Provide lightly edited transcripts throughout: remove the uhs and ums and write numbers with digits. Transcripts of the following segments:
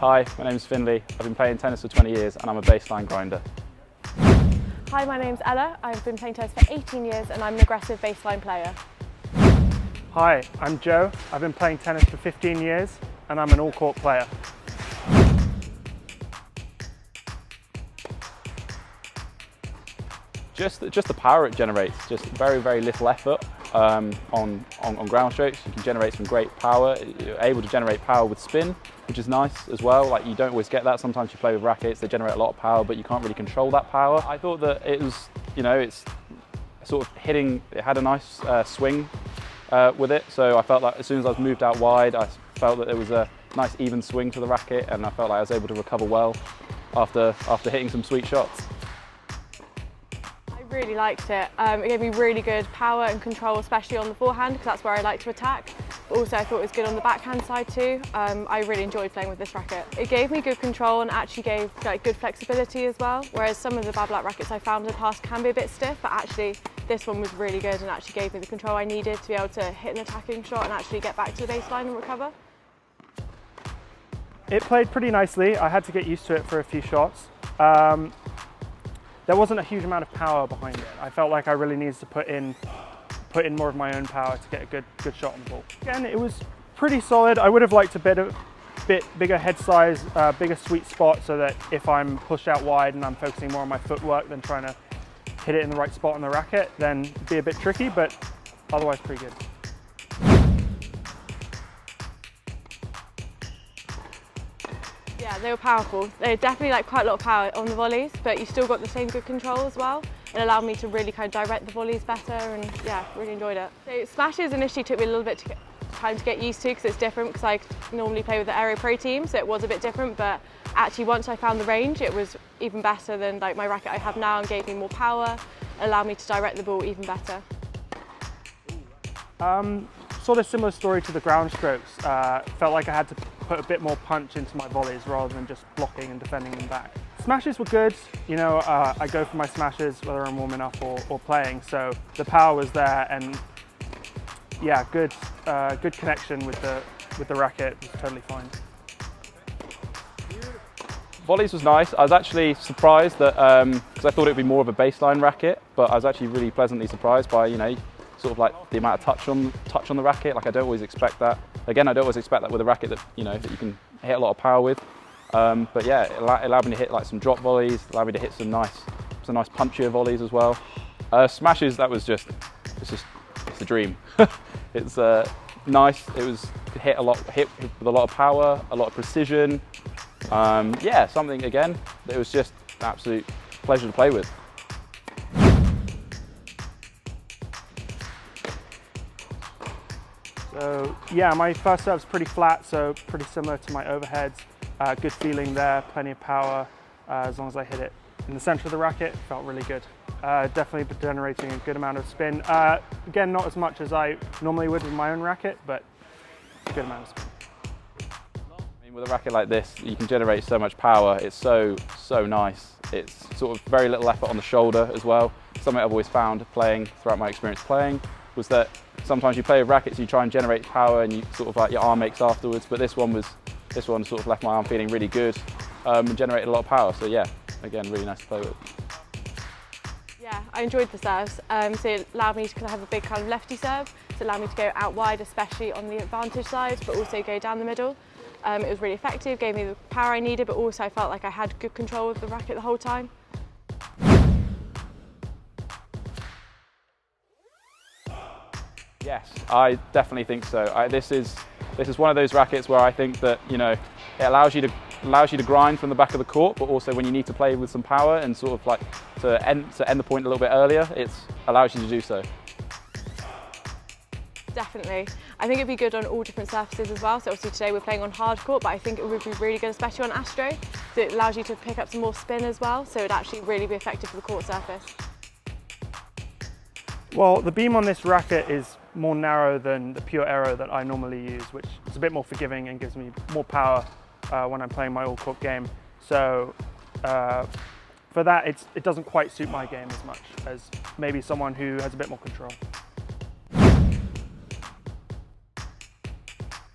Hi, my name's Finley. I've been playing tennis for 20 years and I'm a baseline grinder. Hi, my name's Ella. I've been playing tennis for 18 years and I'm an aggressive baseline player. Hi, I'm Joe. I've been playing tennis for 15 years and I'm an all-court player. Just the power it generates, just very little effort on ground strokes. You can generate some great power. You're able to generate power with spin, which is nice as well. Like, you don't always get that. Sometimes you play with rackets, they generate a lot of power, but you can't really control that power. I thought that it was, it's sort of hitting, it had a nice swing with it. So I felt like as soon as I was moved out wide, I felt that there was a nice even swing to the racket, and I felt like I was able to recover well after hitting some sweet shots. I really liked it. It gave me really good power and control, especially on the forehand, because that's where I like to attack. But also I thought it was good on the backhand side too. I really enjoyed playing with this racket. It gave me good control and actually gave good flexibility as well, whereas some of the Babolat rackets I found in the past can be a bit stiff, but actually this one was really good and actually gave me the control I needed to be able to hit an attacking shot and actually get back to the baseline and recover. It played pretty nicely. I had to get used to it for a few shots. There wasn't a huge amount of power behind it. I felt like I really needed to put in more of my own power to get a good shot on the ball. Again, it was pretty solid. I would have liked a bit bigger head size, bigger sweet spot, so that if I'm pushed out wide and I'm focusing more on my footwork than trying to hit it in the right spot on the racket, then it'd be a bit tricky, but otherwise pretty good. Yeah, they were powerful. They definitely quite a lot of power on the volleys, but you still got the same good control as well. It allowed me to really direct the volleys better, and yeah, really enjoyed it. So smashes initially took me a little bit time to get used to, because it's different, because I normally play with the Aero Pro team, so it was a bit different, but actually once I found the range, it was even better than my racket I have now, and gave me more power, allowed me to direct the ball even better. Sort of similar story to the ground strokes. Felt like I had to put a bit more punch into my volleys rather than just blocking and defending them back. Smashes were good. I go for my smashes whether I'm warming up or playing, so the power was there, and yeah, good connection with the racket was totally fine. Volleys was nice. I was actually surprised that, because I thought it would be more of a baseline racket, but I was actually really pleasantly surprised by, sort of like the amount of touch on the racket. Like, I don't always expect that. Again, I don't always expect that with a racket that that you can hit a lot of power with. But yeah, it allowed me to hit some drop volleys, allowed me to hit some nice punchier volleys as well. Smashes, it's the dream. It's nice. It was hit with a lot of power, a lot of precision. Yeah, something again that it was just an absolute pleasure to play with. So yeah, my first serve's pretty flat, so pretty similar to my overheads. Good feeling there, plenty of power. As long as I hit it in the center of the racket, felt really good. Definitely generating a good amount of spin. Again, not as much as I normally would with my own racket, but a good amount of spin. I mean, with a racket like this, you can generate so much power. It's so nice. It's sort of very little effort on the shoulder as well. Something I've always found throughout my experience playing was that sometimes you play with rackets, you try and generate power and you sort of your arm aches afterwards, but this one sort of left my arm feeling really good and generated a lot of power. So yeah, again, really nice to play with. Yeah, I enjoyed the serves. So it allowed me to have a big lefty serve, so it allowed me to go out wide, especially on the advantage side, but also go down the middle. It was really effective, gave me the power I needed, but also I felt like I had good control of the racket the whole time. Yes, I definitely think so. This is one of those rackets where I think that it allows you to grind from the back of the court, but also when you need to play with some power and sort of to end the point a little bit earlier, it allows you to do so. Definitely. I think it'd be good on all different surfaces as well. So obviously today we're playing on hard court, but I think it would be really good, especially on Astro. So it allows you to pick up some more spin as well, so it'd actually really be effective for the court surface. Well, the beam on this racket is more narrow than the Pure Aero that I normally use, which is a bit more forgiving and gives me more power when I'm playing my all-court game. So for that, it doesn't quite suit my game as much as maybe someone who has a bit more control.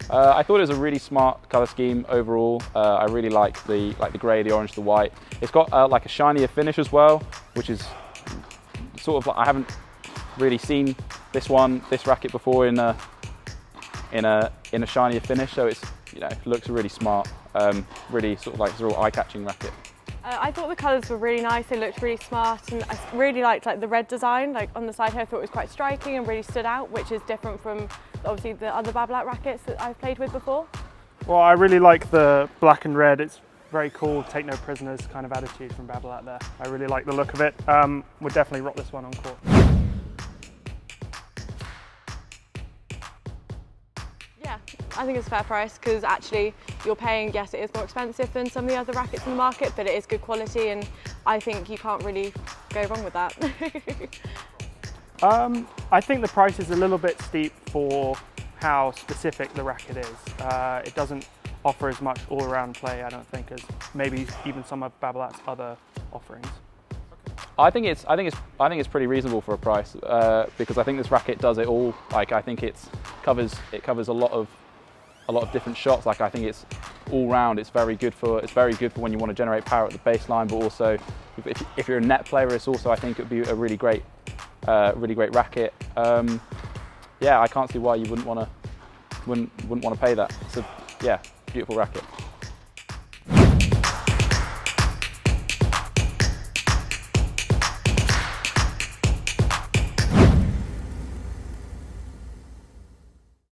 I thought it was a really smart colour scheme overall. I really like the grey, the orange, the white. It's got like a shinier finish as well, which is sort of like, I haven't really seen this racket before in a shinier finish. So it's, you know, looks really smart. Really sort of like, it's a real eye-catching racket. I thought the colours were really nice, they looked really smart, and I really liked the red design on the side here. I thought it was quite striking and really stood out, which is different from obviously the other Babolat rackets that I've played with before. Well, I really like the black and red. It's very cool, take no prisoners kind of attitude from Babolat there. I really like the look of it. Would definitely rock this one on court. Yeah, I think it's a fair price because actually you're paying, yes, it is more expensive than some of the other rackets in the market, but it is good quality, and I think you can't really go wrong with that. I think the price is a little bit steep for how specific the racket is. It doesn't offer as much all-around play, I don't think, as maybe even some of Babolat's other offerings. I think it's pretty reasonable for a price because I think this racket does it all. Like, I think it covers a lot of different shots. Like, I think it's all round. It's very good for when you want to generate power at the baseline, but also if you're a net player, it's also, I think, it would be a really great racket. Yeah, I can't see why you wouldn't want to pay that. It's a beautiful racket.